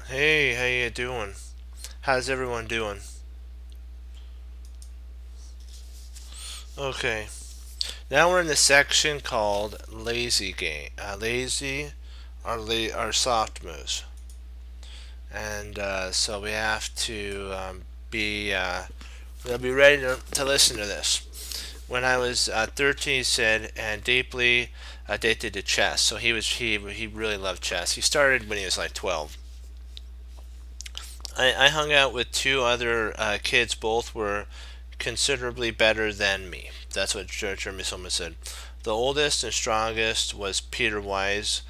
Hey, how you doing? How's everyone doing? Okay, now we're in the section called lazy game, lazy or soft moves, and so we have to be we'll be ready to listen to this. When I was 13, he said, and deeply addicted to chess. So he really loved chess. He started when he was like 12. I hung out with two other kids. Both were considerably better than me. That's what Jeremy Silman said. The oldest and strongest was Peter Wise.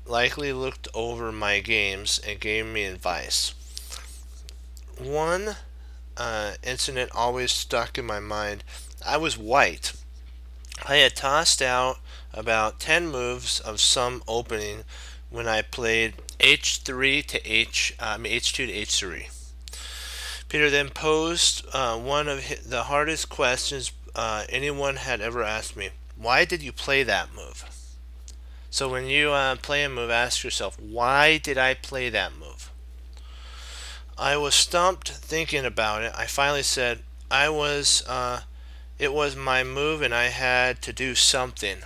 Likely looked over my games and gave me advice. One incident always stuck in my mind. I was white. I had tossed out about 10 moves of some opening when I played H3 to H2 to H3. Peter then posed one of the hardest questions anyone had ever asked me. Why did you play that move? So when you play a move, ask yourself, why did I play that move? I was stumped thinking about it. I finally said, it was my move and I had to do something.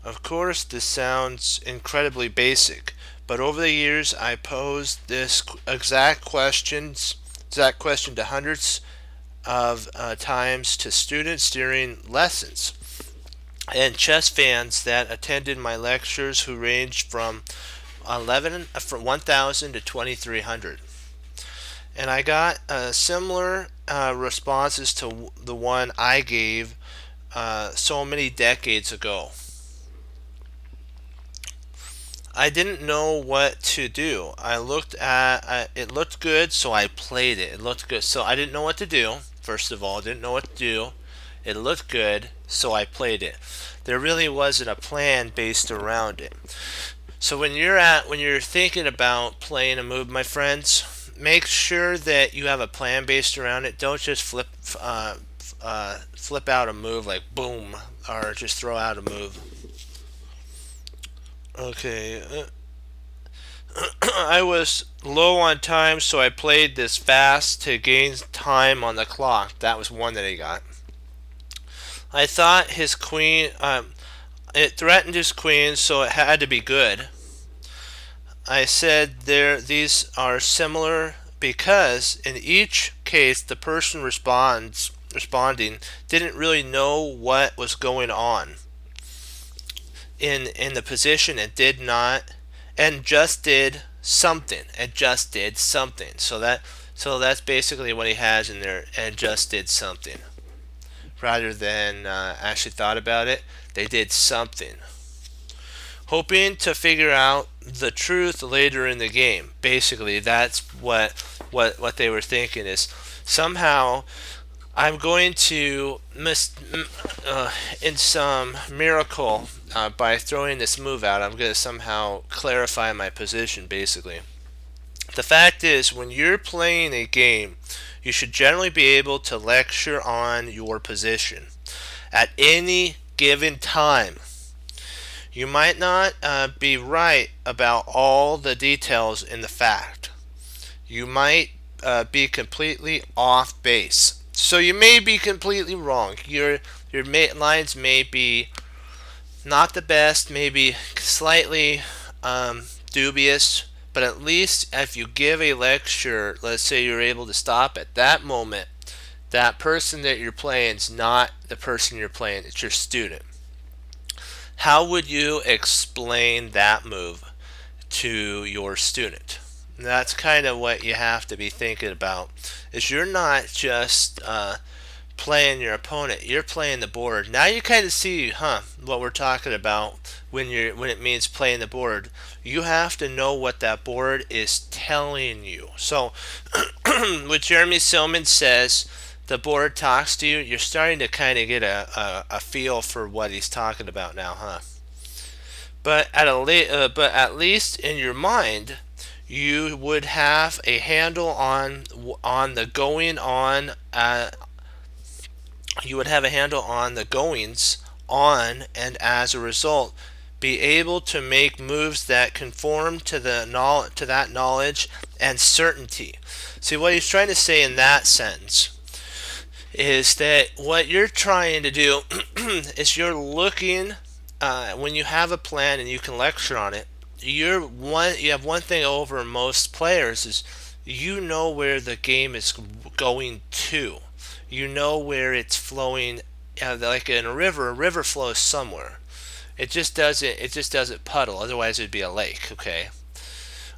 Of course, this sounds incredibly basic, but over the years I posed this exact question to hundreds of times to students during lessons and chess fans that attended my lectures who ranged from 1,000 to 2,300. And I got similar responses to the one I gave so many decades ago. I didn't know what to do. I looked at it looked good, so I played it. It looked good, so I didn't know what to do. First of all, I didn't know what to do. It looked good, so I played it. There really wasn't a plan based around it. So when you're thinking about playing a move, my friends, make sure that you have a plan based around it. Don't just flip out a move like boom, or just throw out a move. Okay, I was low on time, so I played this fast to gain time on the clock. That was one that he got. I thought his queen, it threatened his queen, so it had to be good. I said these are similar because in each case the person responding didn't really know what was going on in the position. It did not, and just did something. It just did something. So that's basically what he has in there. And just did something rather than actually thought about it. They did something, hoping to figure out the truth later in the game. Basically, that's what they were thinking is somehow I'm going to in some miracle by throwing this move out. I'm going to somehow clarify my position. Basically, the fact is, when you're playing a game, you should generally be able to lecture on your position at any given time. You might not be right about all the details in the fact. You might be completely off base. So you may be completely wrong. Your lines may be not the best, maybe slightly dubious, but at least if you give a lecture, let's say you're able to stop at that moment, that person that you're playing is not the person you're playing, it's your student. How would you explain that move to your student? And that's kind of what you have to be thinking about. Is you're not just playing your opponent, you're playing the board. Now you kind of see, what we're talking about when it means playing the board. You have to know what that board is telling you. So, what Jeremy Silman says, the board talks to you. You're starting to kind of get a feel for what he's talking about now, huh? But at least in your mind, you would have a handle on the going on. You would have a handle on the goings on, and as a result, be able to make moves that conform to that knowledge and certainty. See, what he's trying to say in that sentence is that what you're trying to do is you're looking, when you have a plan and you can lecture on it, you have one thing over most players is you know where the game is going to. You know where it's flowing. Like in a river flows somewhere. It just doesn't puddle. Otherwise, it'd be a lake, okay,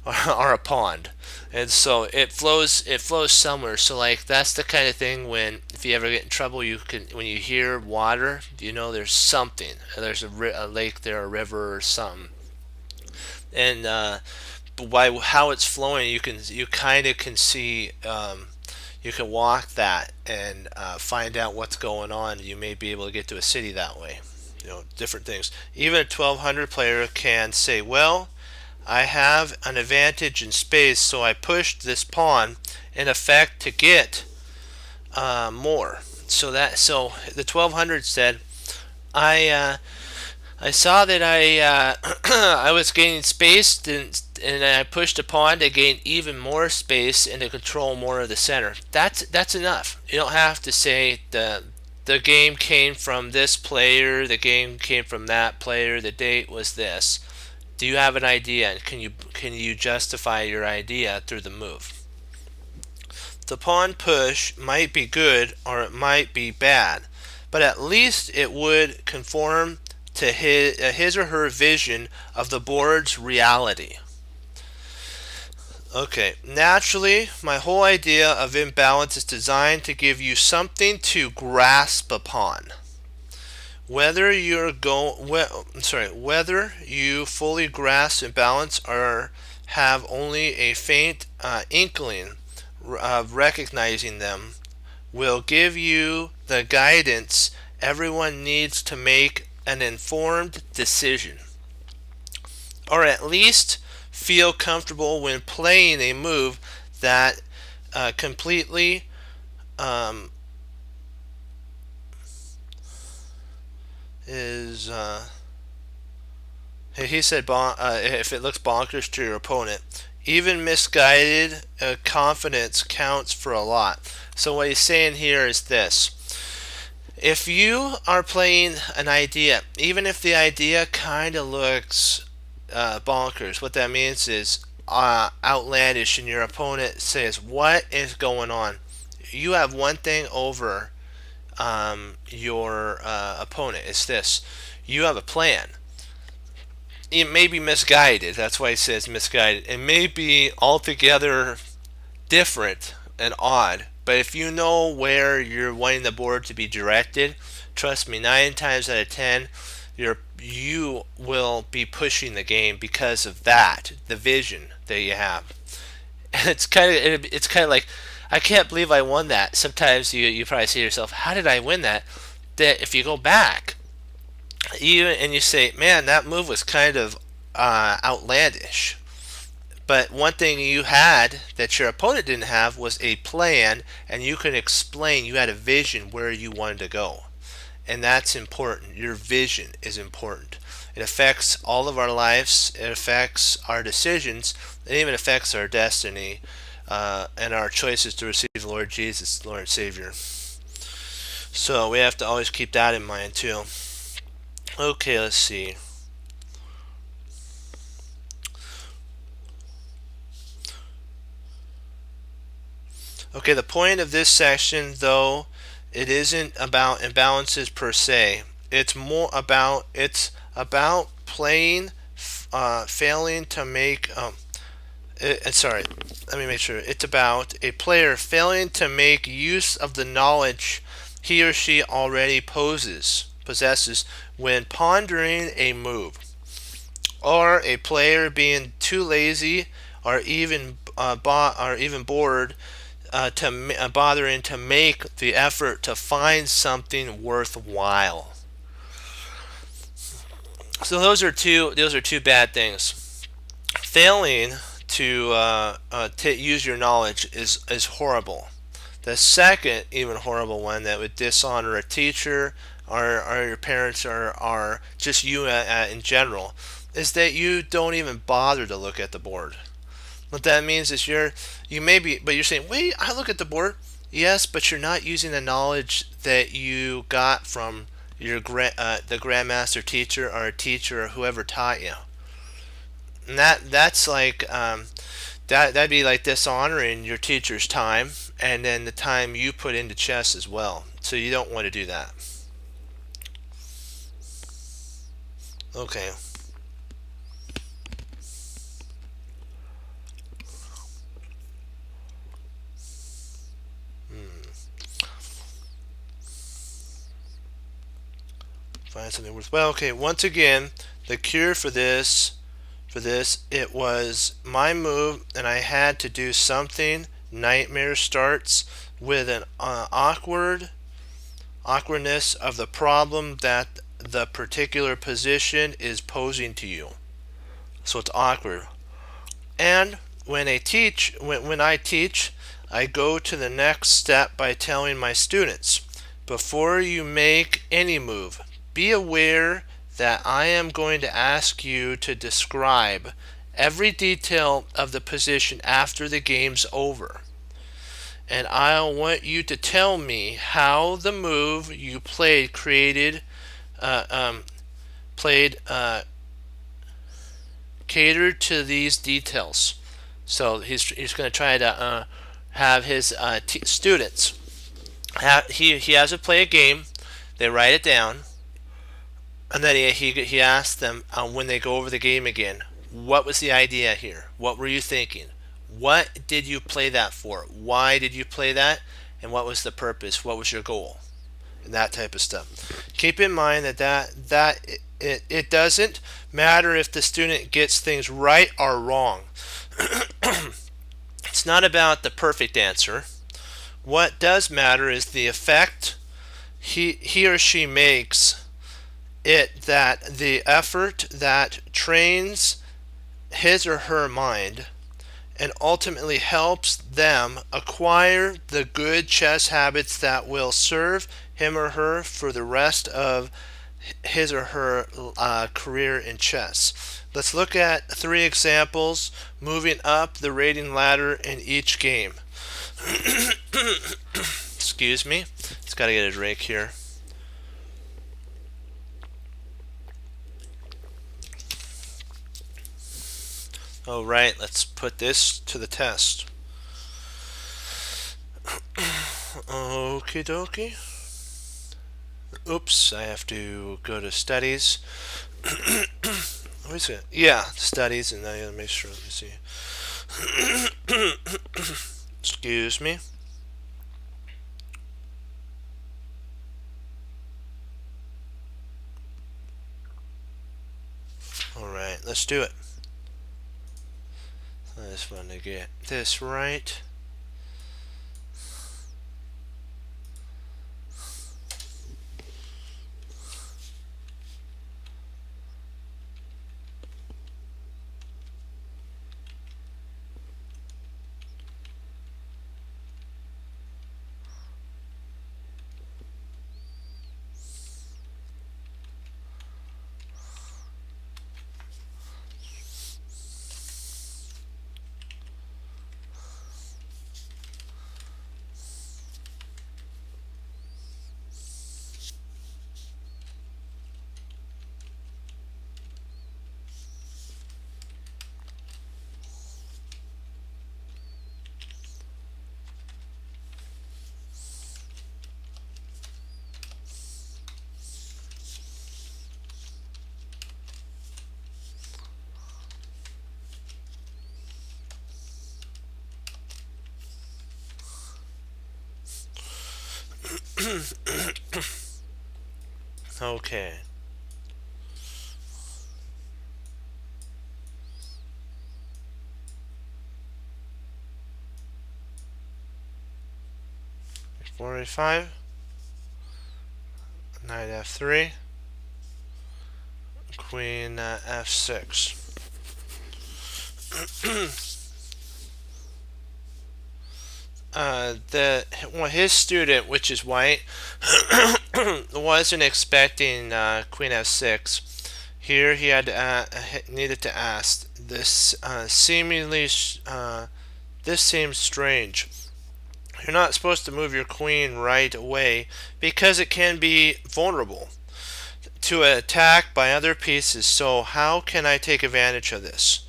or a pond. And so it flows somewhere. So like that's the kind of thing when if you ever get in trouble, you can when you hear water, you know there's something. There's a lake there, a river, or something. And by how it's flowing, you kind of can see. You can walk that and find out what's going on. You may be able to get to a city that way. Different things. Even a 1200 player can say, well, I have an advantage in space, so I pushed this pawn in effect to get more. So the 1200 said, I saw that I was gaining space, and I pushed a pawn to gain even more space and to control more of the center. That's enough. You don't have to say the game came from this player, the game came from that player, the date was this. Do you have an idea, and can you justify your idea through the move? The pawn push might be good or it might be bad, but at least it would conform to his or her vision of the board's reality. Okay, naturally, my whole idea of imbalance is designed to give you something to grasp upon. Whether whether you fully grasp imbalance or have only a faint inkling of recognizing them will give you the guidance everyone needs to make an informed decision, or at least feel comfortable when playing a move that completely is he said if it looks bonkers to your opponent, even misguided confidence counts for a lot. So what he's saying here is this: if you are playing an idea, even if the idea kind of looks bonkers, what that means is outlandish, and your opponent says, what is going on? You have one thing over your opponent. It's this: you have a plan. It may be misguided. That's why he says misguided. It may be altogether different and odd. But if you know where you're wanting the board to be directed, trust me, 9 times out of 10, you will be pushing the game because of that, the vision that you have. And it's kind of like, I can't believe I won that. Sometimes you probably say to yourself, how did I win that? That if you go back, and you say, man, that move was kind of outlandish. But one thing you had that your opponent didn't have was a plan, and you can explain, you had a vision where you wanted to go. And that's important. Your vision is important. It affects all of our lives. It affects our decisions. It even affects our destiny and our choices to receive the Lord Jesus, Lord and Savior. So we have to always keep that in mind too. Okay, let's see. Okay, the point of this section, though, it isn't about imbalances per se. It's about playing, failing to make. Sorry, let me make sure. It's about a player failing to make use of the knowledge he or she already possesses when pondering a move, or a player being too lazy or even bored bothering to make the effort to find something worthwhile. So those are two bad things. Failing to use your knowledge is horrible. The second, even horrible one, that would dishonor a teacher or your parents are just you in general, is that you don't even bother to look at the board. What that means is you may be, but you're saying, wait, I look at the board. Yes, but you're not using the knowledge that you got from the grandmaster teacher or a teacher or whoever taught you. And that's like that'd be like dishonoring your teacher's time and then the time you put into chess as well. So you don't want to do that. Okay. Find something worthwhile. Okay, once again, the cure for this, it was my move, and I had to do something. Nightmare starts with an awkwardness of the problem that the particular position is posing to you. So it's awkward. And when I teach, I go to the next step by telling my students, before you make any move, be aware that I am going to ask you to describe every detail of the position after the game's over. And I want you to tell me how the move you played catered to these details. So he's going to try to have his students. He has to play a game. They write it down, and then he asks them when they go over the game again, what was the idea here? What were you thinking? What did you play that for? Why did you play that? And what was the purpose? What was your goal? And that type of stuff. Keep in mind that it doesn't matter if the student gets things right or wrong. It's not about the perfect answer. What does matter is the effect he or she makes, that the effort that trains his or her mind and ultimately helps them acquire the good chess habits that will serve him or her for the rest of his or her career in chess. Let's look at 3 examples moving up the rating ladder in each game. Excuse me. Just got to get a drink here. All right, let's put this to the test. Okie dokie. Oops, I have to go to studies. What is it? Yeah, studies, and I gotta make sure. Let me see. Excuse me. All right, let's do it. I just want to get this right. Okay. F4, knight f3, queen f6. his student, which is white, wasn't expecting queen f6. Here he had needed to ask. This seems strange. You're not supposed to move your queen right away because it can be vulnerable to attack by other pieces. So how can I take advantage of this?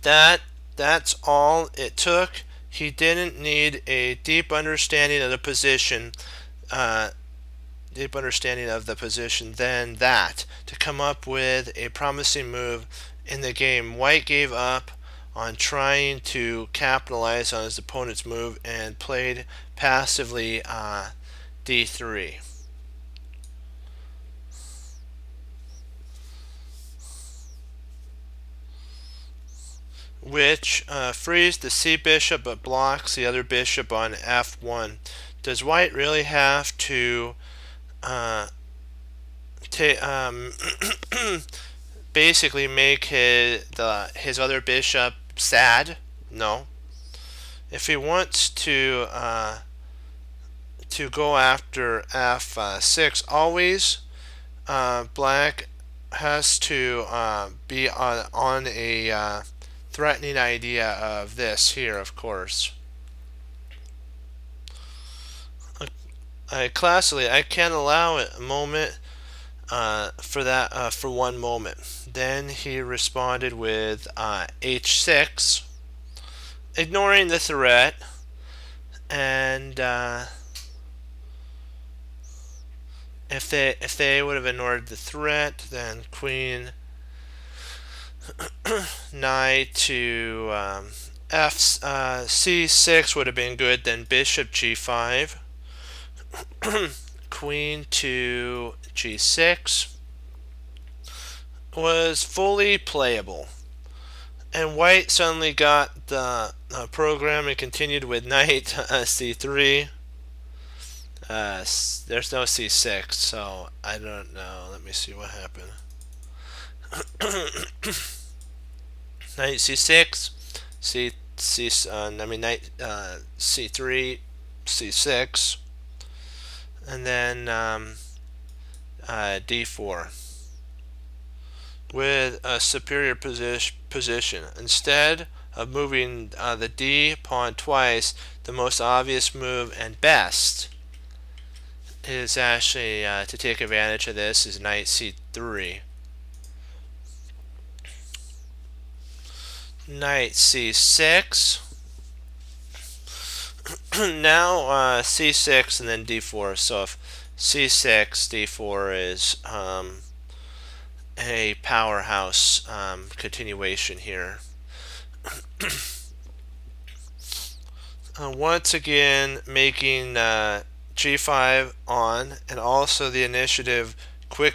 That's all it took. He didn't need a deep understanding of the position, than that to come up with a promising move in the game. White gave up on trying to capitalize on his opponent's move and played passively d3. Which frees the c bishop but blocks the other bishop on f1. Does white really have to basically make his other bishop sad? No. If he wants to go after f6, always black has to be on a threatening idea of this here, of course. Classically, I can't allow it a moment for one moment. Then he responded with h6, ignoring the threat, and if they would have ignored the threat, then queen knight to c6 would have been good. Then bishop g5, queen to g6 was fully playable, and white suddenly got the program and continued with knight c3. There's no c6, so I don't know. Let me see what happened. Knight c6, knight c3, c6, and then d4 with a superior position. Instead of moving the d pawn twice, the most obvious move and best is actually to take advantage of this is knight c3. Knight c6. Now c6 and then d4. So if c6, d4 is a powerhouse continuation here. Once again, making g5 on, and also the initiative quick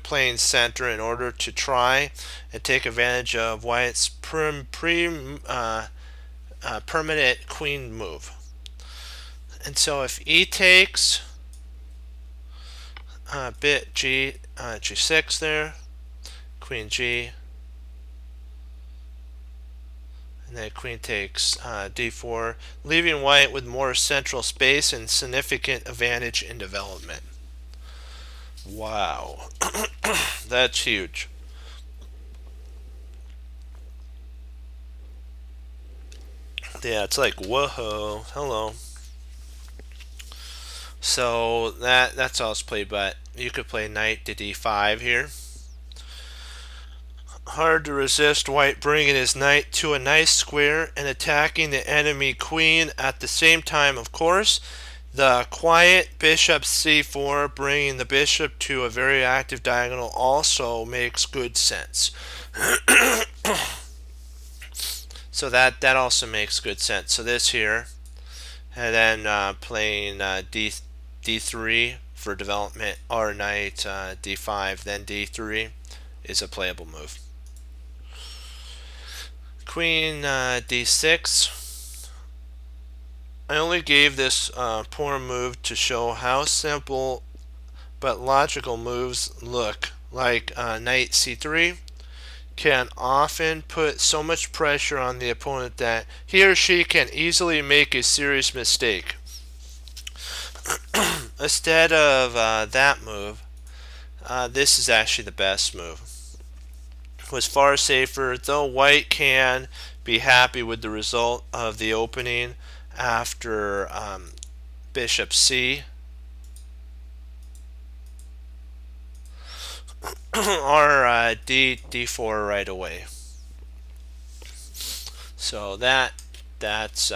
playing center in order to try and take advantage of white's permanent queen move. And so if e takes bit g6 there, queen g, and then queen takes d4, leaving white with more central space and significant advantage in development. Wow. That's huge. Yeah, it's like, whoa, hello. So that's all it's played, but you could play knight to d5 here. Hard to resist white bringing his knight to a nice square and attacking the enemy queen at the same time, of course. The quiet bishop c4 bringing the bishop to a very active diagonal also makes good sense. So that also makes good sense. So this here, and then playing d3 for development, or knight d5, then d3 is a playable move. Queen d6. I only gave this poor move to show how simple but logical moves look, like knight c3, can often put so much pressure on the opponent that he or she can easily make a serious mistake. Instead of that move, this is actually the best move. It was far safer, though white can be happy with the result of the opening after bishop c or d4 right away. So that's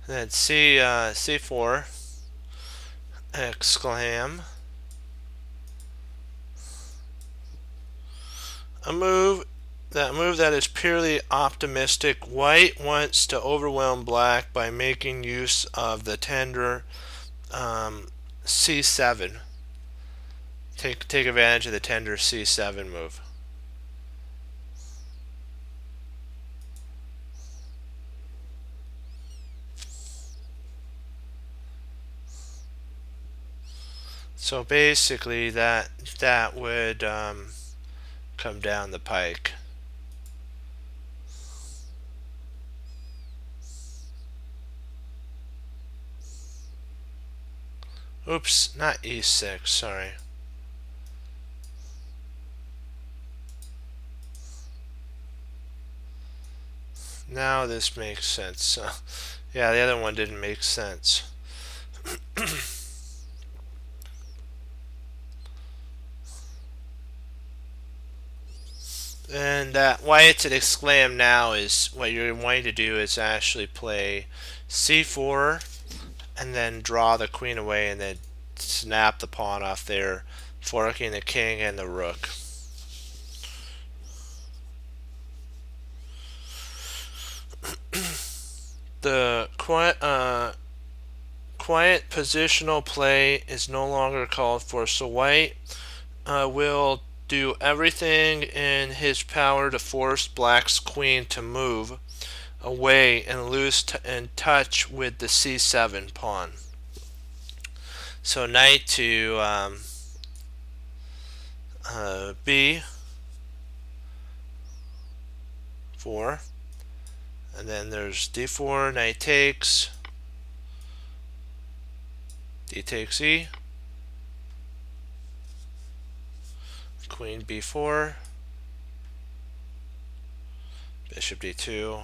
then c4 exclam a move that is purely optimistic. White wants to overwhelm black by making use of the tender c7. Take advantage of the tender c7 move. So basically that would come down the pike. Oops, not e6, sorry. Now this makes sense. Yeah, the other one didn't make sense. And why it's an exclam now is what you're wanting to do is actually play c4 and then draw the queen away and then snap the pawn off there, forking the king and the rook. The quiet positional play is no longer called for, so white will do everything in his power to force black's queen to move away and lose in touch with the c7 pawn. So knight to b4, and then there's d4, knight takes, d takes e, queen b4, bishop d2,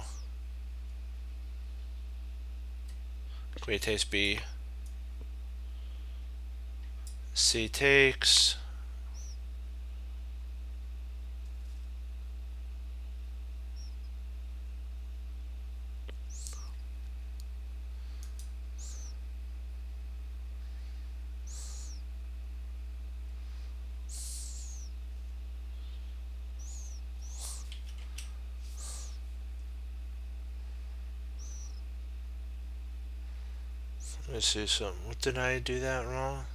queen takes b, c takes, let me see something. What did I do that wrong?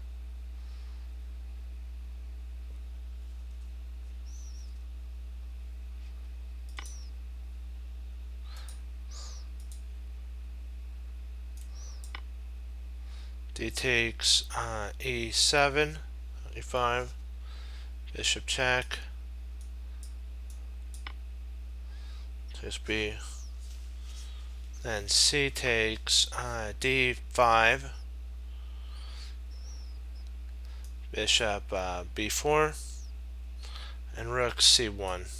D takes e7, e5, bishop check, takes b, then c takes d5, bishop b4, and rook c1.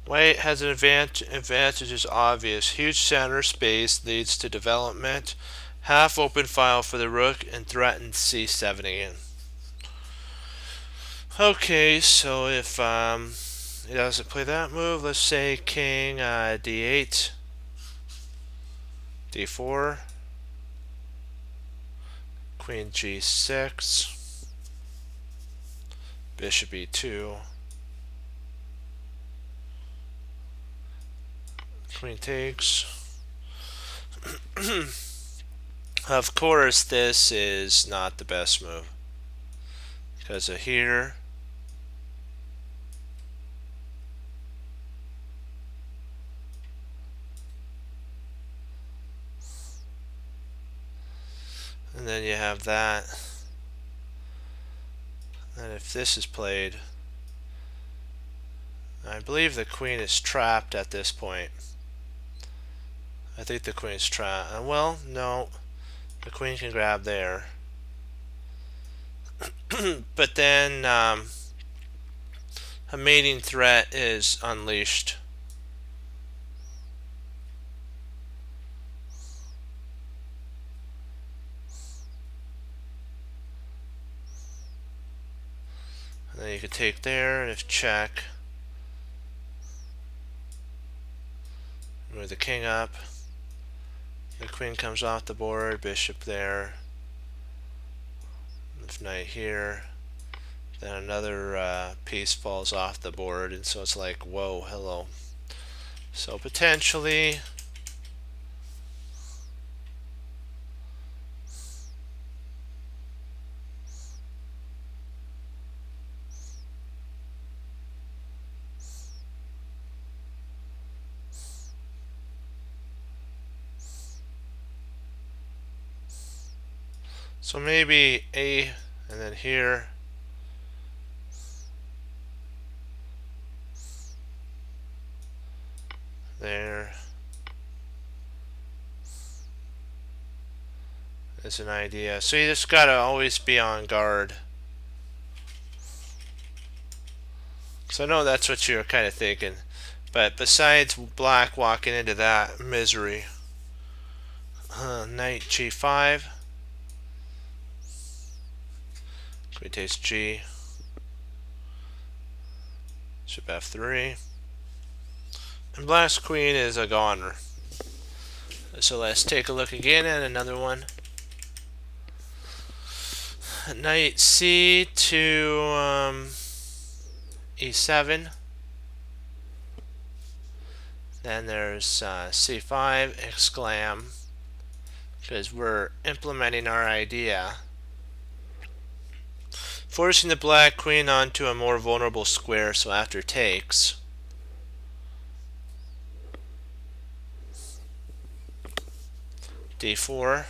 White has an advantage is obvious. Huge center space leads to development. Half open file for the rook and threatens c7 again. Okay, so if he doesn't play that move, let's say king d8, d4, queen g6, bishop e2, queen takes. Of course, this is not the best move because of here. And then you have that. And if this is played, I believe the queen is trapped at this point. I think the queen's trapped. Well, no. The queen can grab there. But then a mating threat is unleashed. And then you can take there, and if check, move the king up. The queen comes off the board, bishop there. If knight here, then another piece falls off the board, and so it's like, whoa, hello. So potentially so maybe A, and then here. There is an idea. So you just gotta always be on guard. So I know that's what you're kind of thinking. But besides black walking into that misery, knight g5. Queen takes g. Bishop f3. And black's queen is a goner. So let's take a look again at another one. Knight c to e7. Then there's c5, exclam, because we're implementing our idea. Forcing the black queen onto a more vulnerable square, so after takes. d4.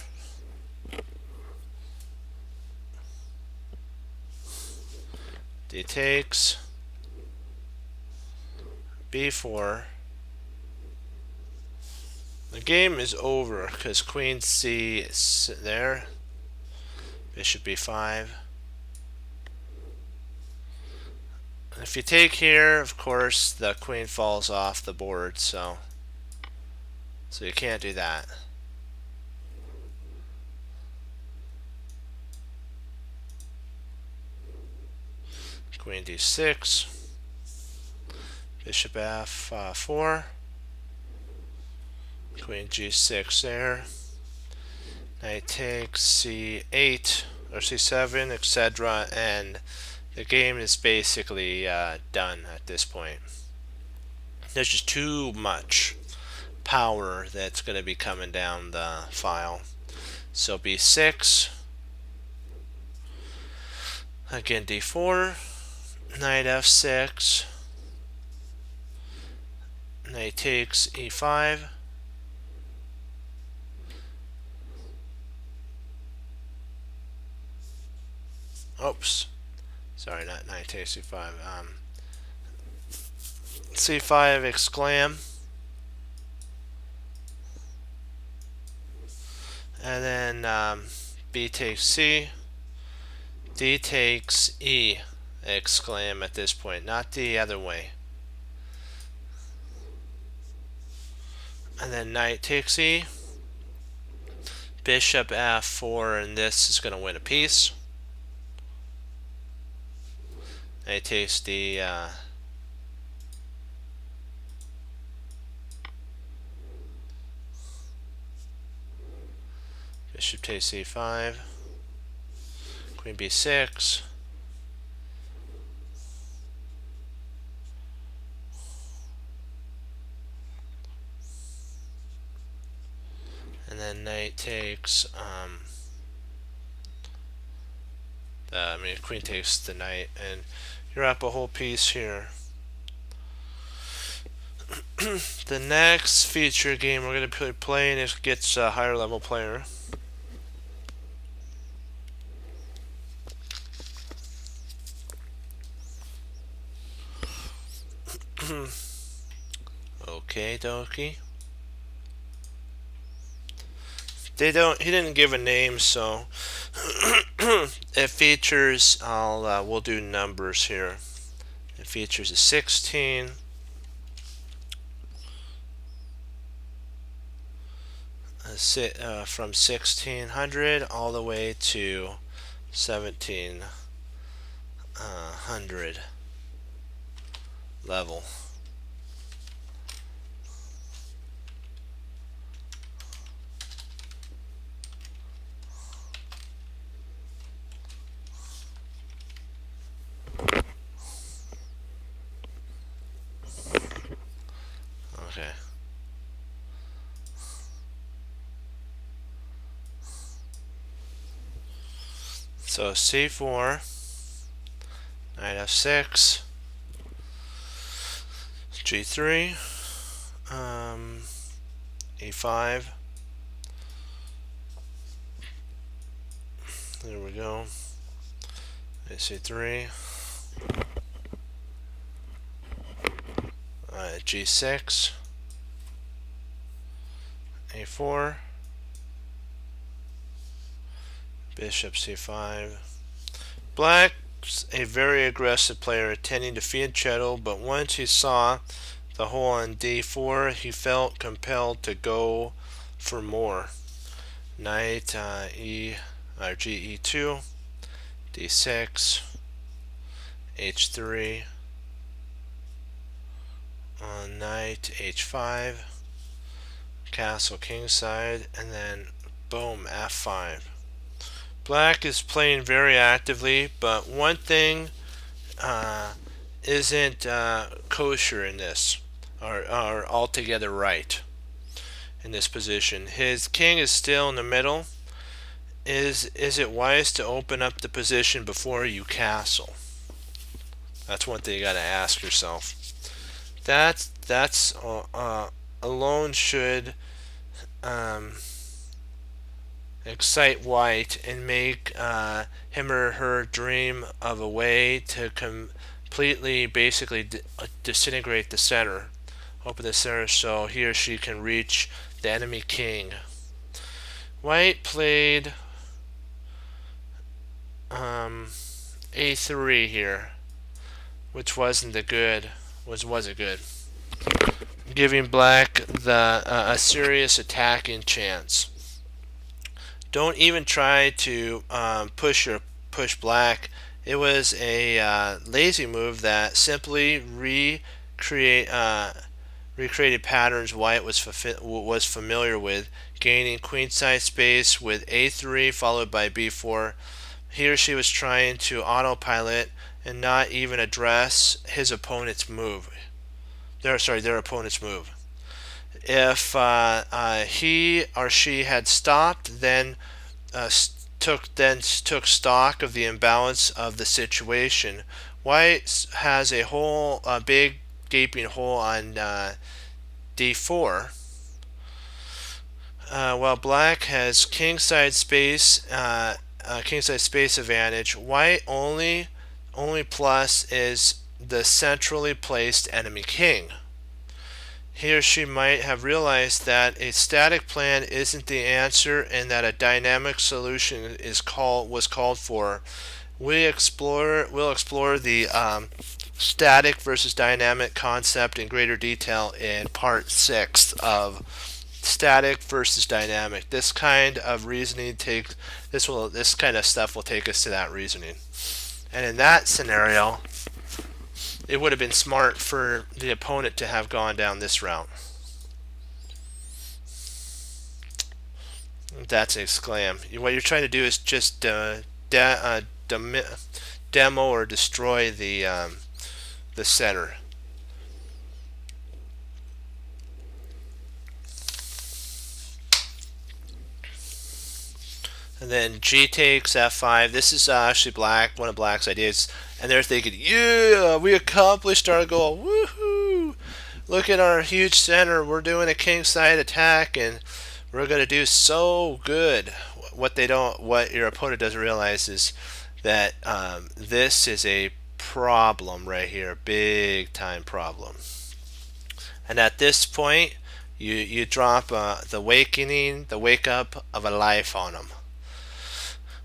D takes. b4. The game is over because queen c is there. Bishop b5. If you take here, of course, the queen falls off the board, so you can't do that. Queen d6. Bishop f4. Queen g6 there. Knight takes c8 or c7, etc. And the game is basically done at this point. There's just too much power that's going to be coming down the file. So b6. Again d4. Knight f6. Knight takes e5. Oops. Sorry, not knight takes c5. c5 exclam. And then b takes c. D takes e exclam at this point, not the other way. And then knight takes e. Bishop f4, and this is going to win a piece. Knight takes d. Bishop takes c5. Queen b6. And then knight takes queen takes the knight, and you're up a whole piece here. The next feature game we're going to be playing is gets a higher level player. Okay, dokie. He didn't give a name, so it features. We'll do numbers here. It features a 16, from 1600 all the way to 1700 level. Okay. So c4, knight f6, g3, e5. There we go. c3, g6, a4, bishop c5. Black's a very aggressive player, intending to fianchetto, but once he saw the hole on d4, he felt compelled to go for more. Knight ge2, d6, h3, knight h5, castle kingside, and then boom, f5. Black is playing very actively, but one thing isn't kosher in this, or altogether right in this position. His king is still in the middle. Is it wise to open up the position before you castle? That's one thing you got to ask yourself. That's alone should excite white and make him or her dream of a way to completely, basically disintegrate the center, open the center so he or she can reach the enemy king. White played a3 here, which wasn't it good, giving black a serious attacking chance. Don't even try to push black. It was a lazy move that simply recreated patterns white was familiar with, gaining queenside space with a3 followed by b4. He or she was trying to autopilot and not even address his opponent's move. Their opponent's move. If he or she had stopped, then took stock of the imbalance of the situation. White has a big gaping hole on d4, while black has kingside space advantage. White only plus is the centrally placed enemy king. He or she might have realized that a static plan isn't the answer and that a dynamic solution was called for. We'll explore the static versus dynamic concept in greater detail in part 6 of static versus dynamic. This kind of reasoning this kind of stuff will take us to that reasoning. And in that scenario, it would have been smart for the opponent to have gone down this route. That's exclam. What you're trying to do is just demo or destroy the center. And then G takes F5. This is actually one of black's ideas. And they're thinking, yeah, we accomplished our goal. Woohoo! Look at our huge center. We're doing a kingside attack, and we're going to do so good. What your opponent doesn't realize is that this is a problem right here. Big time problem. And at this point, you drop the wake up of a life on them,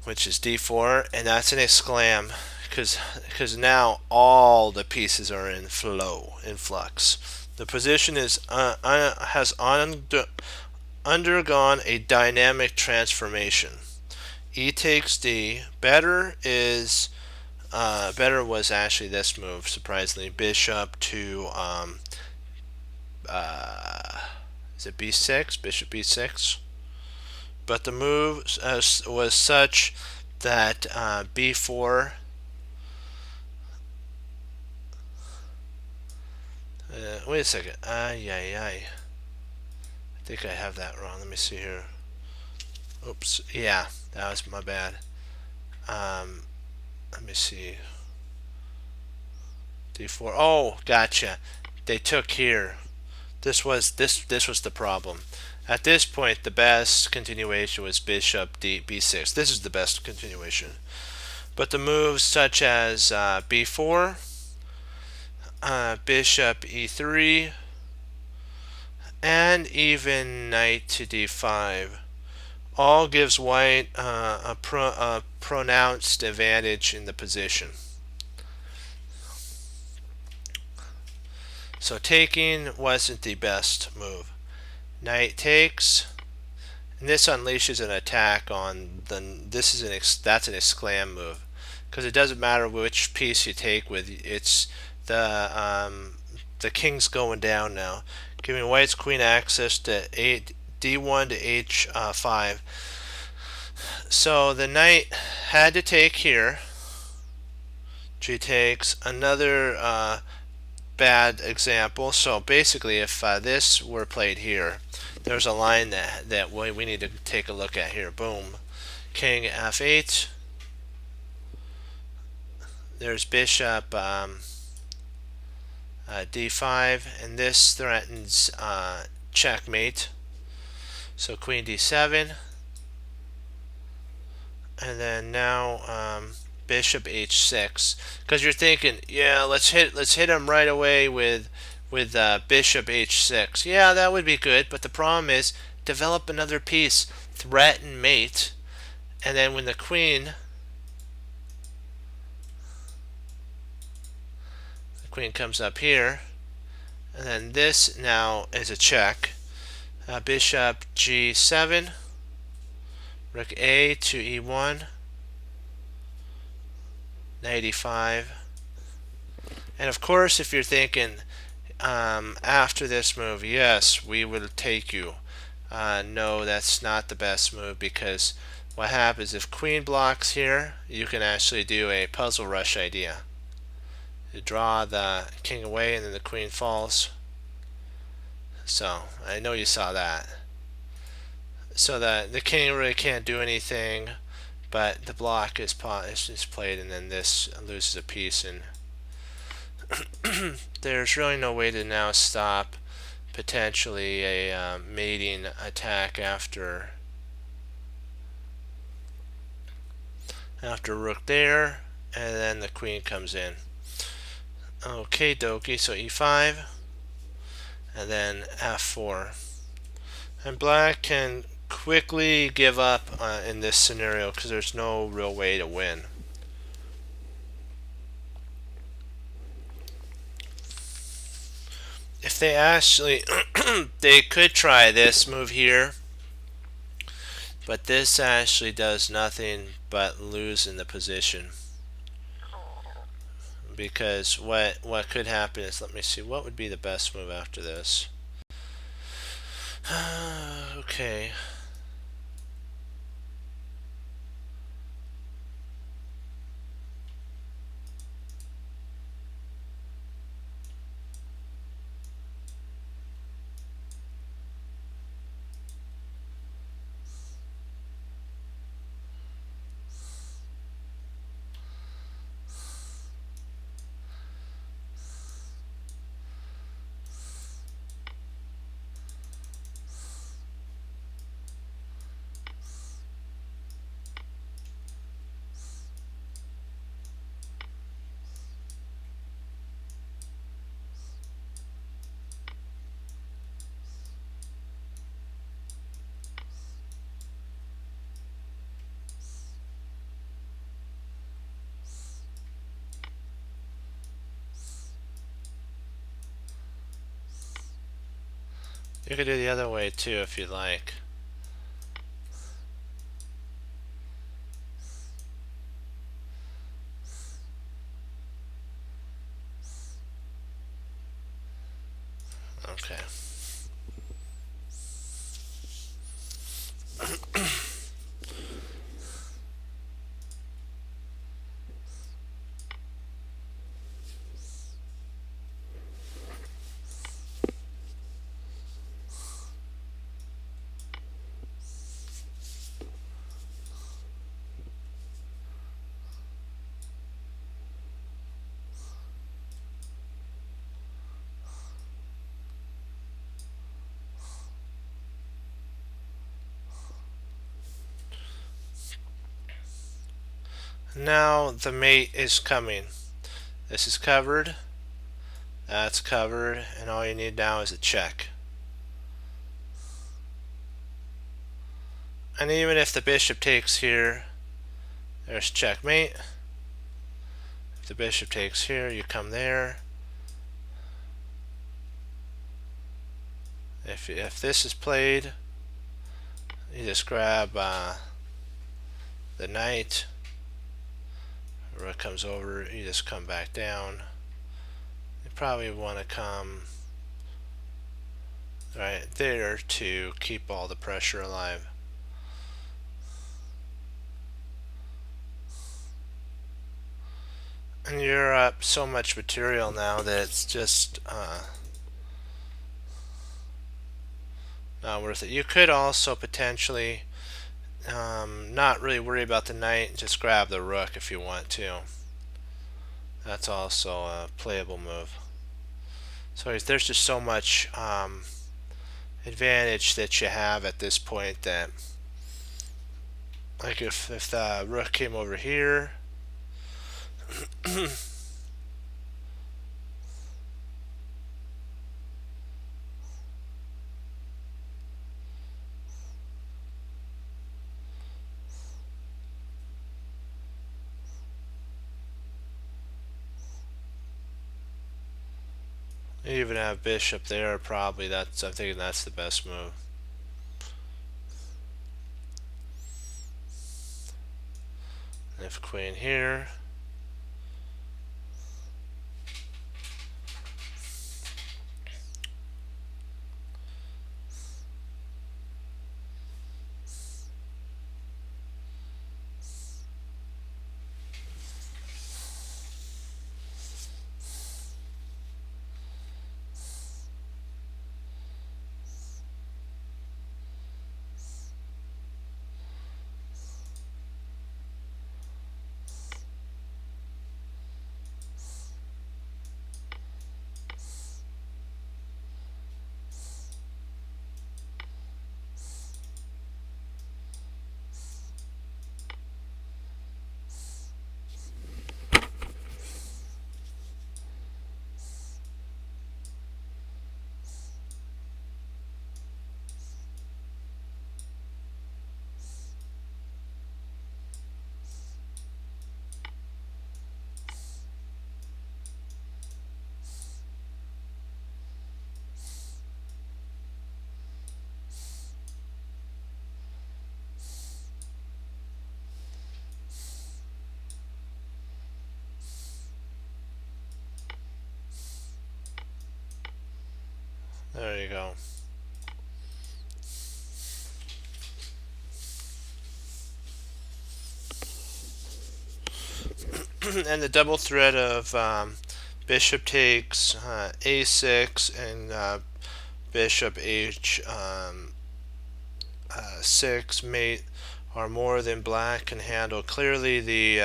which is d4, and that's an exclam, because now all the pieces are in flux. The position has undergone a dynamic transformation. E takes D. Better was actually this move, surprisingly. Bishop to is it b6? Bishop b6. But the move was such that b4. Wait a second. I think I have that wrong. Let me see here. Oops. Yeah, that was my bad. Let me see. d4. Oh, gotcha. They took here. This was the problem. At this point, the best continuation was bishop b6. This is the best continuation. But the moves such as b4, bishop e3, and even knight to d5 all gives white a pronounced advantage in the position. So taking wasn't the best move. Knight takes, and this unleashes an attack on the. That's an exclam move, because it doesn't matter which piece you take with. It's the king's going down now, giving white's queen access to d1 to h5. So the knight had to take here. G takes, another bad example. So basically, if this were played here, there's a line that we need to take a look at here. Boom. King f8. There's bishop d5, and this threatens checkmate. So queen d7, and then now bishop h6. Because you're thinking, yeah, let's hit him right away with bishop h6. Yeah, that would be good, but the problem is develop another piece, threaten mate, and then when the queen comes up here, and then this now is a check. Bishop g7, rook a to e1, knight e5, and of course, if you're thinking after this move, yes, we will take you. No, that's not the best move, because what happens if queen blocks here, you can actually do a puzzle rush idea. You draw the king away and then the queen falls. So I know you saw that. So the king really can't do anything, but the block is played, and then this loses a piece, and there's really no way to now stop potentially a mating attack after rook there, and then the queen comes in. Okay, dokie. So e5, and then f4, and black can quickly give up in this scenario because there's no real way to win. If they actually they could try this move here, but this actually does nothing but lose in the position, because what could happen is, let me see, what would be the best move after this? Okay. You could do the other way too if you'd like. Okay. Now the mate is coming. This is covered, that's covered, and all you need now is a check. And even if the bishop takes here, there's checkmate. If the bishop takes here, you come there. If this is played, you just grab the knight. Rook comes over, you just come back down. You probably want to come right there to keep all the pressure alive. And you're up so much material now that it's just not worth it. You could also potentially not really worry about the knight, just grab the rook if you want to. That's also a playable move. So there's just so much advantage that you have at this point that, like if the rook came over here, you even have bishop there. Probably I'm thinking that's the best move. And if queen here, there you go. And the double threat of bishop takes a6 and bishop h6 mate are more than black can handle. Clearly the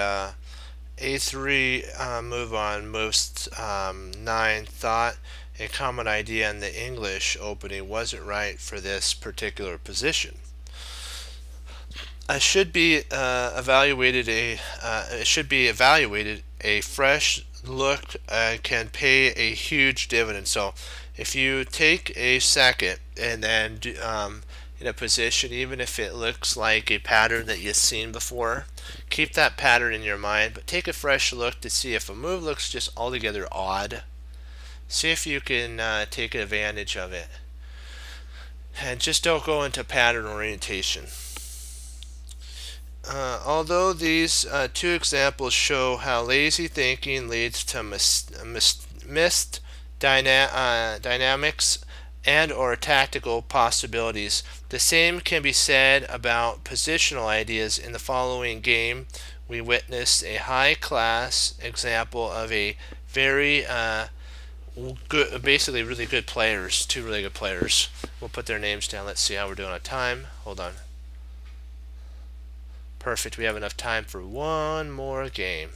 a3 move on most 9 thought a common idea in the English opening wasn't right for this particular position. It should be evaluated a fresh look can pay a huge dividend. So if you take a second and then in a position, even if it looks like a pattern that you've seen before, keep that pattern in your mind, but take a fresh look to see if a move looks just altogether odd. See if you can take advantage of it. and just don't go into pattern orientation. Although these two examples show how lazy thinking leads to missed dynamics and or tactical possibilities, the same can be said about positional ideas. In the following game, we witnessed a high-class example of a very good, basically really good players, two really good players. We'll put their names down. Let's see how we're doing on time. Hold on. Perfect. We have enough time for one more game.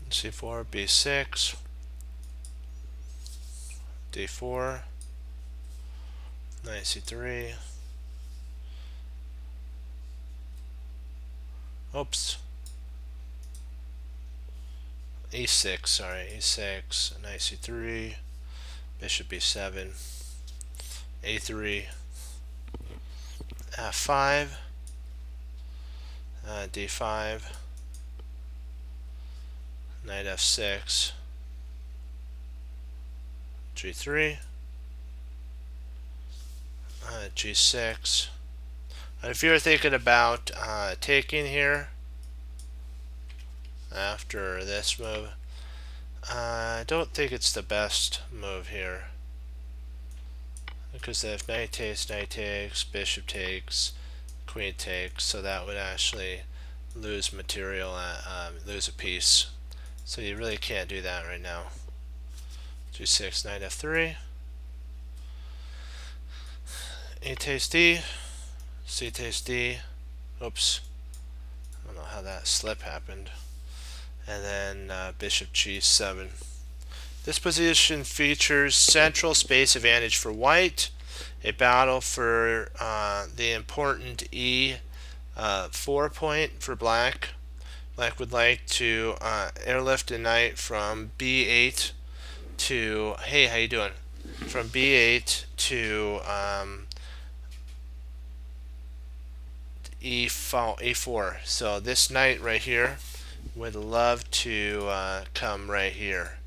C4, B6, D4, knight C3. Oops. E6, sorry, E6, knight C3, bishop B7, A3, F5, D5, knight F6, G3, G6. If you're thinking about taking here after this move, I don't think it's the best move here, because if knight takes, bishop takes, queen takes, so that would actually lose material, lose a piece. So you really can't do that right now. G6, knight F3, A takes D, C takes D. Oops, I don't know how that slip happened. And then bishop G7. This position features central space advantage for white, a battle for the important E4 point for black. Black would like to airlift a knight from B8 to, hey, how you doing? From B8 to E4. So this knight right here would love to come right here.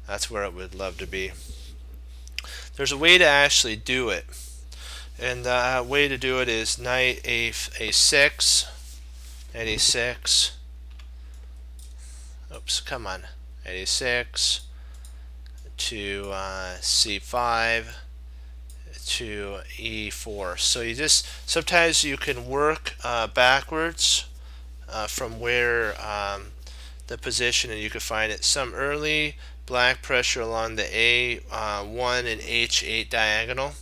That's where it would love to be. There's a way to actually do it, and the way to do it is knight A6, knight A6. Oops, come on. Knight A6 to C5 to E4. So you just, sometimes you can work backwards from where the position, and you can find it. Some early black pressure along the A1 and H8 diagonal.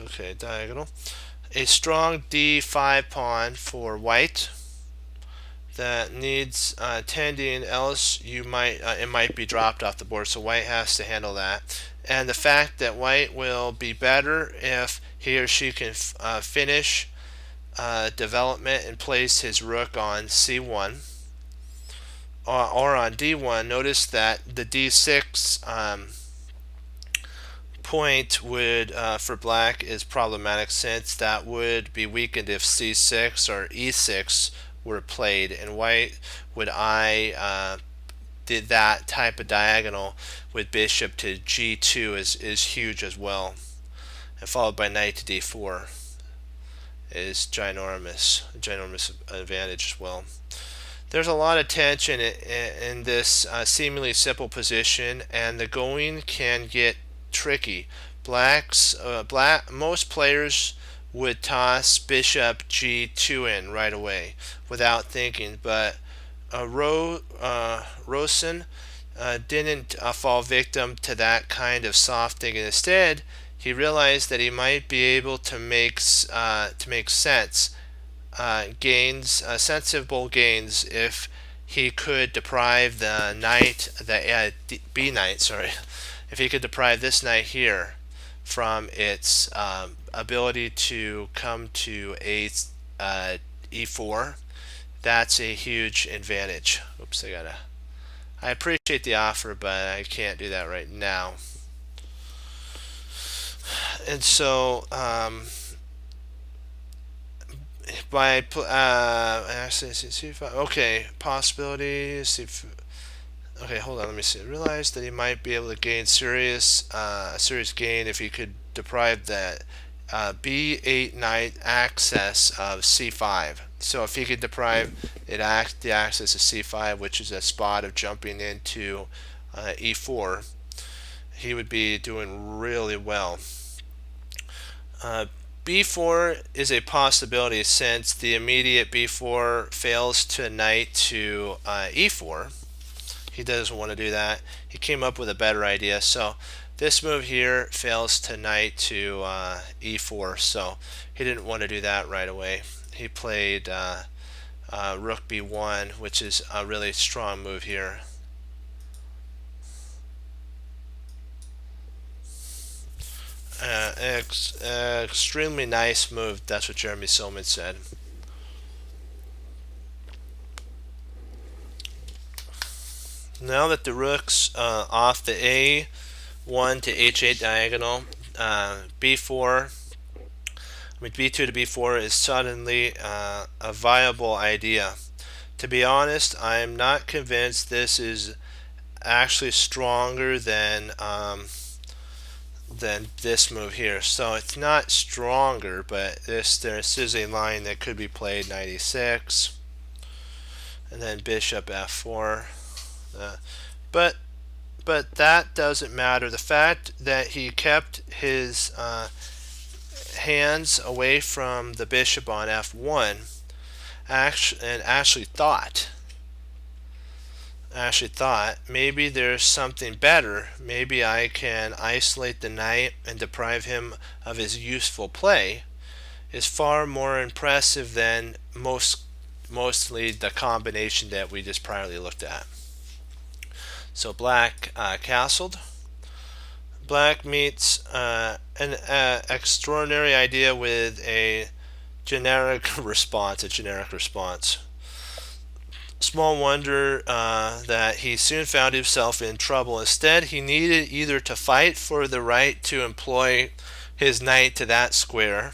Okay, diagonal. A strong D5 pawn for white that needs tending, else you might it might be dropped off the board. So white has to handle that. And the fact that white will be better if he or she can finish development and place his rook on C1 or on D1. Notice that the D6 point would for black is problematic, since that would be weakened if C6 or E6 were played, and white would did that type of diagonal with bishop to G2 is huge as well, and followed by knight to D4 is ginormous advantage as well. There's a lot of tension in this seemingly simple position, and the going can get tricky. Most players would toss bishop G2 in right away without thinking, but Rosen didn't fall victim to that kind of softening. Instead, he realized that he might be able to make sense sensible gains if he could deprive the B knight, sorry, if he could deprive this knight here from its ability to come to e4. That's a huge advantage. Oops, I appreciate the offer, but I can't do that right now. And so, by okay, possibilities. Okay, hold on. Let me see. Realized that he might be able to gain serious gain if he could deprive that B8 knight access of C5. So if he could deprive the access of C5, which is a spot of jumping into E4, he would be doing really well. B4 is a possibility since the immediate B4 fails to knight to E4. He doesn't want to do that. He came up with a better idea. So this move here fails to knight to E4. So he didn't want to do that right away. He played Rook B1, which is a really strong move here. Extremely nice move. That's what Jeremy Silman said. Now that the rook's off the A1 to H8 diagonal, B4, B2 to B4 is suddenly a viable idea. To be honest, I'm not convinced this is actually stronger than this move here. So it's not stronger, but this is a line that could be played. Knight e6, and then bishop f4. But that doesn't matter. The fact that he kept his hands away from the bishop on f1 and actually thought maybe there's something better. Maybe I can isolate the knight and deprive him of his useful play, is far more impressive than mostly the combination that we just priorly looked at. So black castled. Black meets an extraordinary idea with a generic response. Small wonder that he soon found himself in trouble. Instead, he needed either to fight for the right to employ his knight to that square,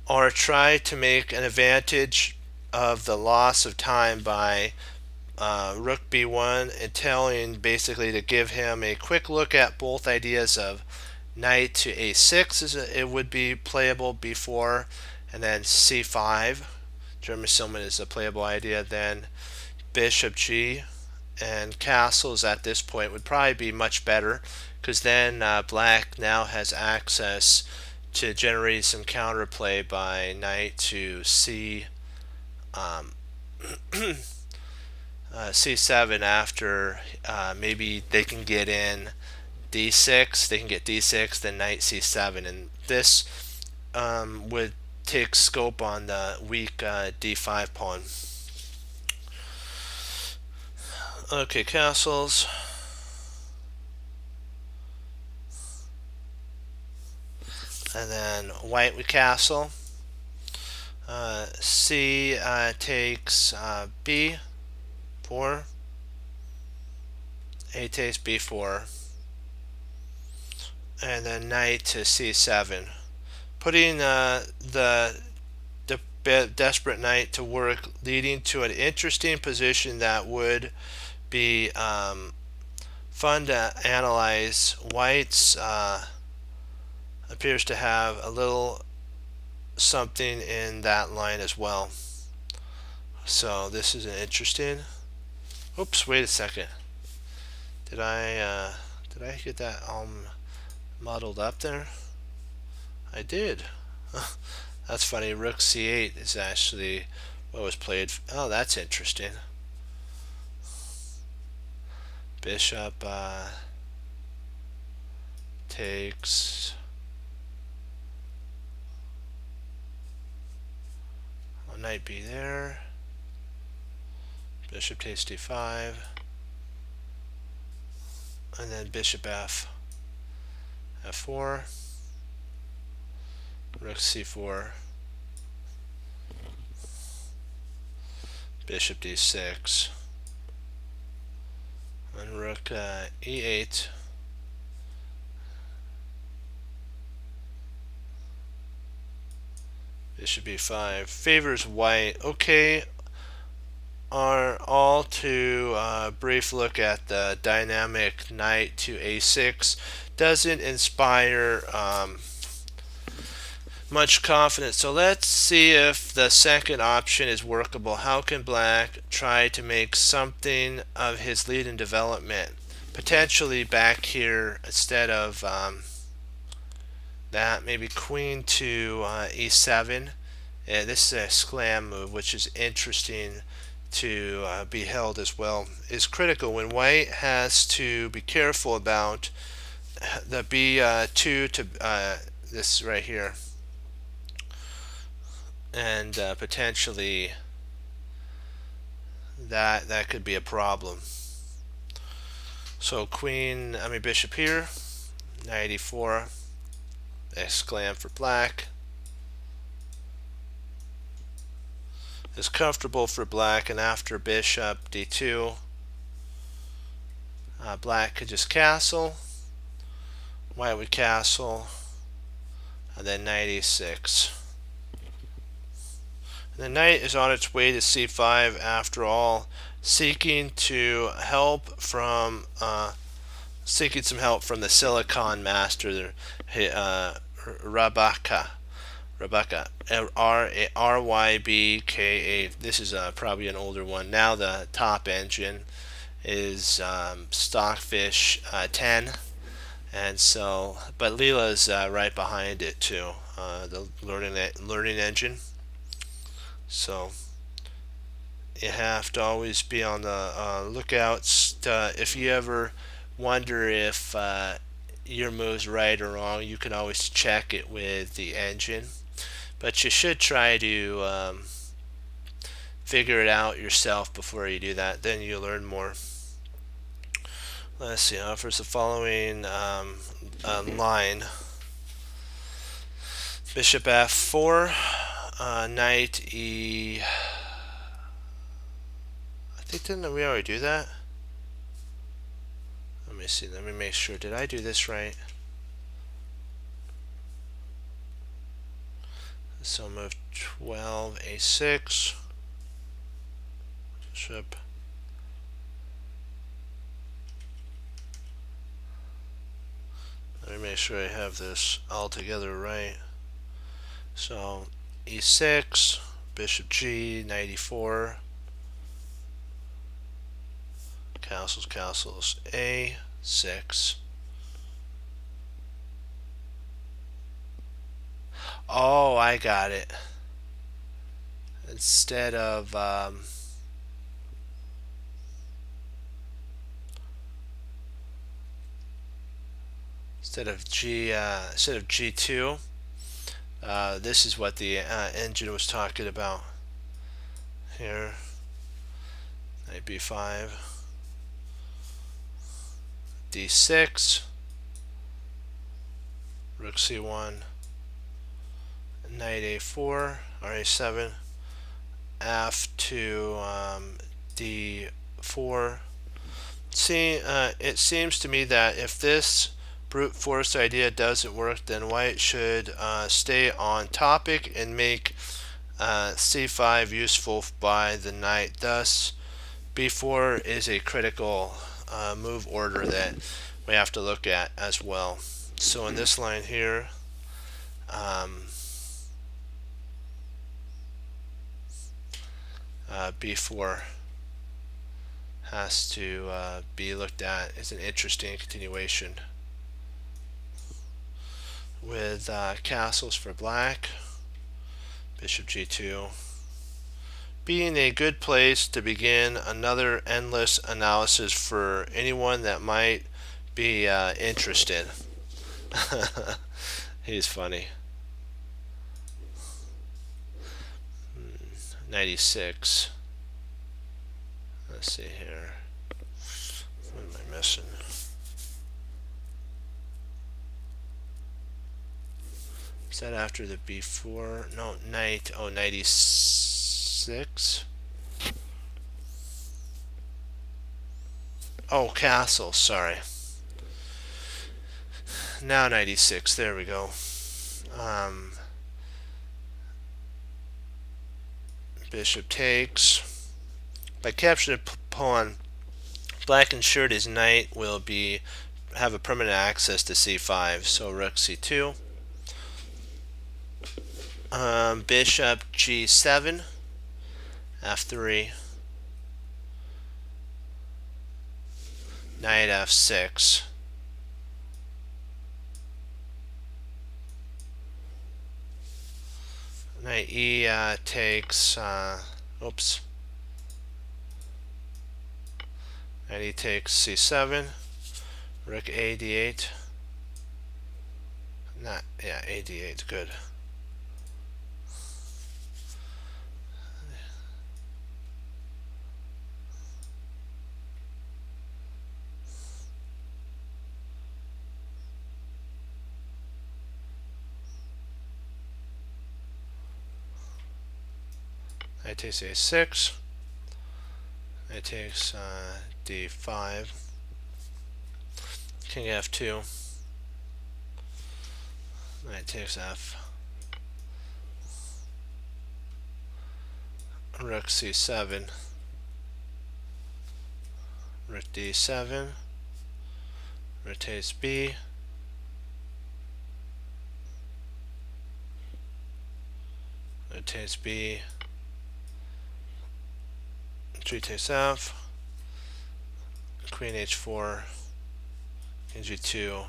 or try to make an advantage of the loss of time by Rook B1, and telling basically to give him a quick look at both ideas of knight to A6, it would be playable before, and then C5. Jeremy Silman is a playable idea. Then bishop G and castles at this point would probably be much better, because then black now has access to generate some counterplay by knight to C C7 after maybe they can get in D6, they can get D6, then knight C7, and this would take scope on the weak D5 pawn. Okay, castles. And then white with castle. C takes B4. A takes B4. And then knight to C7. Putting the desperate knight to work, leading to an interesting position that would be fun to analyze. White's appears to have a little something in that line as well. So this is an interesting. Oops, wait a second. Did I get that muddled up there? I did. That's funny. Rook C8 is actually what was played. Oh, that's interesting. Bishop takes knight b there. Bishop takes d5, and then bishop f4, rook c4, bishop d6, and rook e8, bishop b5. Favors white. Okay, are all to brief look at the dynamic knight to a6. Doesn't inspire much confidence. So let's see if the second option is workable. How can black try to make something of his lead in development? Potentially back here instead of that, maybe queen to e7. And this is a sclam move, which is interesting to be held as well. Is critical when white has to be careful about the b2 to this right here, and potentially that could be a problem. So bishop here, knight e4, exclam for black. Is comfortable for black, and after bishop d2, black could just castle, white would castle, and then knight e6. And the knight is on its way to c5 after all, seeking some help from the Silicon Master, Rabaka, Rybka. This is probably an older one. Now the top engine is Stockfish 10, and so, but Leela's right behind it too, the learning engine. So you have to always be on the lookouts. If you ever wonder if your move's right or wrong, you can always check it with the engine. But you should try to figure it out yourself before you do that. Then you learn more. Let's see. Offers the following line: bishop f4, knight e. I think didn't we already do that? Let me see. Let me make sure. Did I do this right? So move 12 a6, bishop, let me make sure I have this all together right. So e6, bishop g, knight e4, castles a6. Oh, I got it. Instead of G2, this is what the engine was talking about here. Knight b5, d6, rook c1, knight a4 or a7, f to d4. See, it seems to me that if this brute force idea doesn't work, then white should stay on topic and make c5 useful by the knight. Thus, b4 is a critical move order that we have to look at as well. So in this line here, b4 has to be looked at as an interesting continuation with castles for black, bishop g2, being a good place to begin another endless analysis for anyone that might be interested. He's funny. 96. Let's see here. What am I missing? Is that after the before? No, night. Oh, 96. Oh, castle. Sorry. Now 96. There we go. Bishop takes. By capturing a pawn, black ensured his knight will have a permanent access to c5. So rook c2. Bishop g7. f3. Knight f6. Knight e takes. Oops. Knight e takes c7. Rook a d8. Not yeah, a d8. Good. Knight takes a6. Knight takes d5. King f2. Knight takes f. Rook c7. Rook d7. Rotates b. Rotates b. 3 takes f. Queen h4. King g2.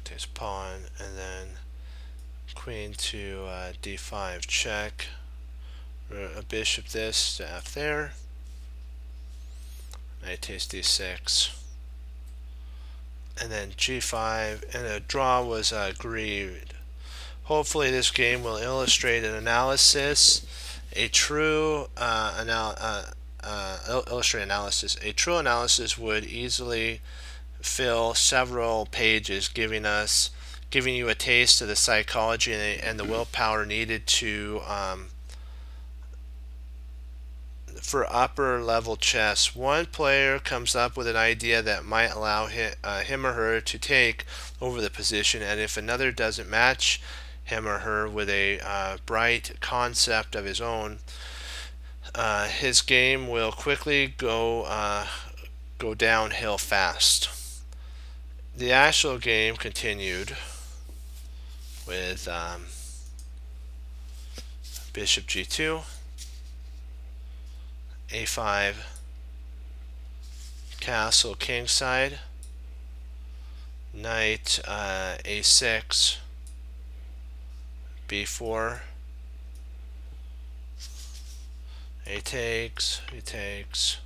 Takes pawn, and then queen to d5 check. A bishop this to f there. Knight takes d6. And then g5, and a draw was agreed. Hopefully this game will illustrate an analysis, a true illustrate analysis. A true analysis would easily fill several pages, giving you a taste of the psychology and the willpower needed to for upper level chess. One player comes up with an idea that might allow him or her to take over the position, and if another doesn't match him or her with a bright concept of his own, his game will quickly go downhill fast. The actual game continued with bishop g2, a5, castle kingside, knight a6, b4, a takes, he takes,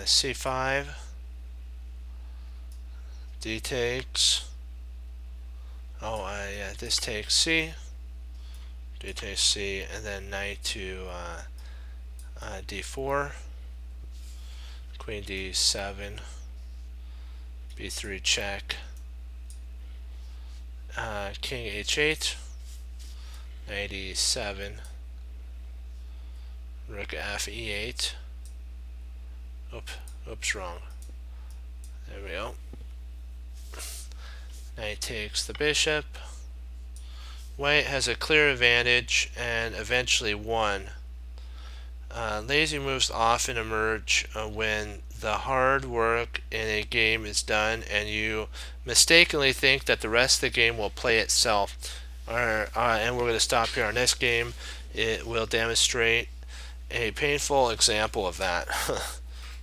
c5, d takes, yeah, this takes c, d takes c, and then knight to d4, queen d7, b3 check, king h8, knight e7, rook f e8. Oops, wrong. There we go. Knight takes the bishop. White has a clear advantage and eventually won. Lazy moves often emerge when the hard work in a game is done and you mistakenly think that the rest of the game will play itself. And we're going to stop here. Our next game, it will demonstrate a painful example of that.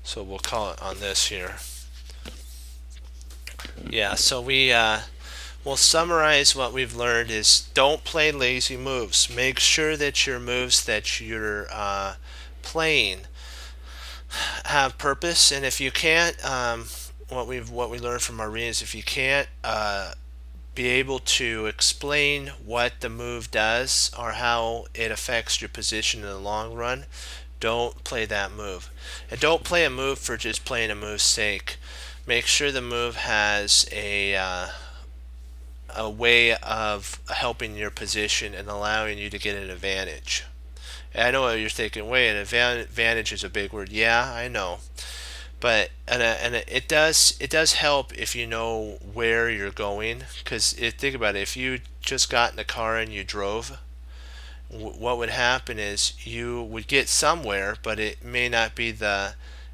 So we'll call it on this here. Yeah, so we'll summarize what we've learned is don't play lazy moves. Make sure that your moves that you're playing have purpose, and if you can't, what we learned from Maureen is if you can't be able to explain what the move does or how it affects your position in the long run, don't play that move. And don't play a move for just playing a move's sake. Make sure the move has a way of helping your position and allowing you to get an advantage. And I know what you're thinking, wait, an advantage is a big word. Yeah, I know. But it does help if you know where you're going, because think about it, if you just got in a car and you drove, what would happen is you would get somewhere, but it may not be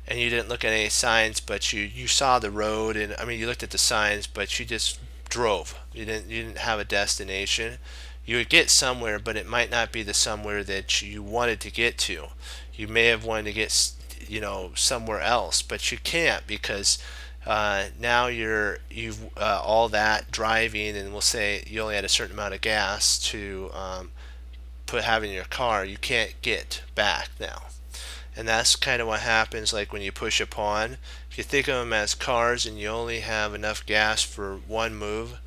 and you didn't look at any signs, but you saw the road, and I mean you looked at the signs, but you just drove. You didn't have a destination. You would get somewhere, but it might not be the somewhere that you wanted to get to. You may have wanted to get somewhere else, but you can't because now you've all that driving, and we'll say you only had a certain amount of gas to have in your car. You can't get back now. And that's kind of what happens like when you push a pawn. If you think of them as cars and you only have enough gas for one move,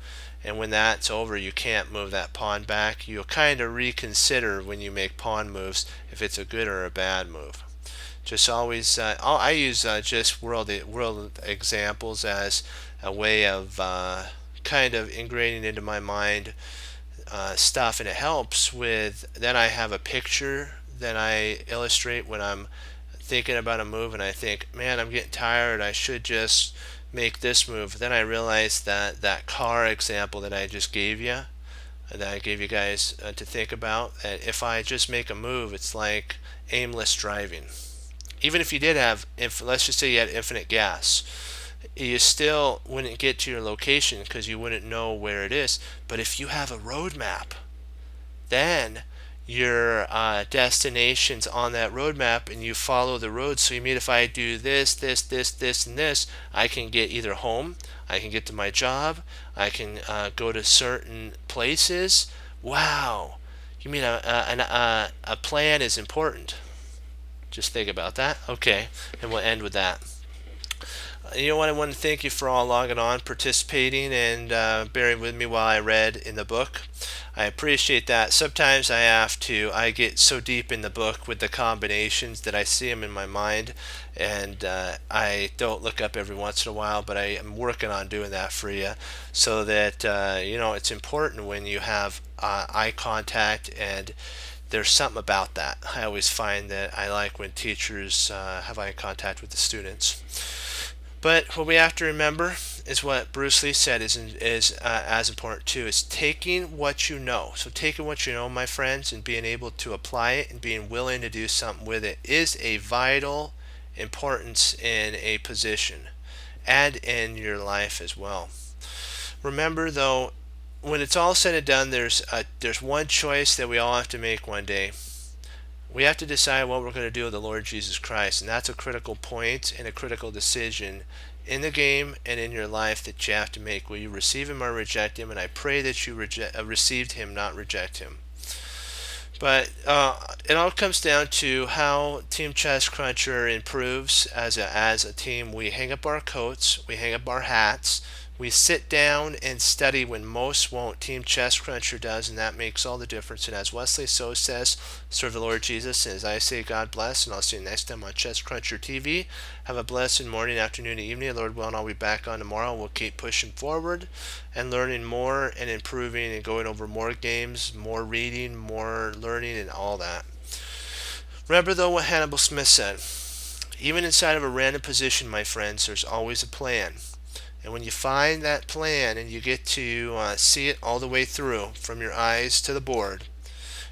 and when that's over you can't move that pawn back, you'll kind of reconsider when you make pawn moves if it's a good or a bad move. Just always, I use just world examples as a way of kind of ingraining into my mind stuff, and it helps with. Then I have a picture that I illustrate when I'm thinking about a move, and I think, man, I'm getting tired. I should just make this move. Then I realize that that car example that I just gave you, that I gave you guys to think about, that if I just make a move, it's like aimless driving. Even if you did have, let's just say you had infinite gas, you still wouldn't get to your location because you wouldn't know where it is. But if you have a road map, then your destination's on that road map and you follow the road. So you mean if I do this, this, this, this, and this, I can get either home, I can get to my job, I can go to certain places. Wow. You mean a plan is important. Just think about that. Okay, and we'll end with that. You know what? I want to thank you for all logging on, participating, and bearing with me while I read in the book. I appreciate that. Sometimes I get so deep in the book with the combinations that I see them in my mind, and I don't look up every once in a while, but I am working on doing that for you so that, it's important when you have eye contact, and there's something about that. I always find that I like when teachers have eye contact with the students. But what we have to remember is what Bruce Lee said is as important too, is taking what you know. So taking what you know, my friends, and being able to apply it and being willing to do something with it is a vital importance in a position and in your life as well. Remember though, when it's all said and done, there's one choice that we all have to make one day. We have to decide what we're going to do with the Lord Jesus Christ, and that's a critical point and a critical decision in the game and in your life that you have to make. Will you receive Him or reject Him? And I pray that you received Him, not reject Him. But it all comes down to how Team Chess Cruncher improves as a team. We hang up our coats, we hang up our hats, we sit down and study when most won't. Team Chess Cruncher does, and that makes all the difference. And as Wesley So says, serve the Lord Jesus. And as I say, God bless, and I'll see you next time on Chess Cruncher TV. Have a blessed morning, afternoon, and evening. Lord willing, I'll be back on tomorrow. We'll keep pushing forward and learning more and improving and going over more games, more reading, more learning, and all that. Remember, though, what Hannibal Smith said. Even inside of a random position, my friends, there's always a plan. And when you find that plan and you get to see it all the way through from your eyes to the board,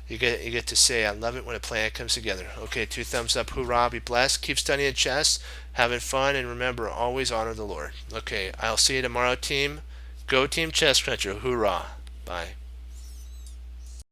you get to say, I love it when a plan comes together. Okay, 2 thumbs up, hoorah, be blessed. Keep studying chess, having fun, and remember, always honor the Lord. Okay, I'll see you tomorrow, team. Go Team Chess Cruncher, hoorah. Bye.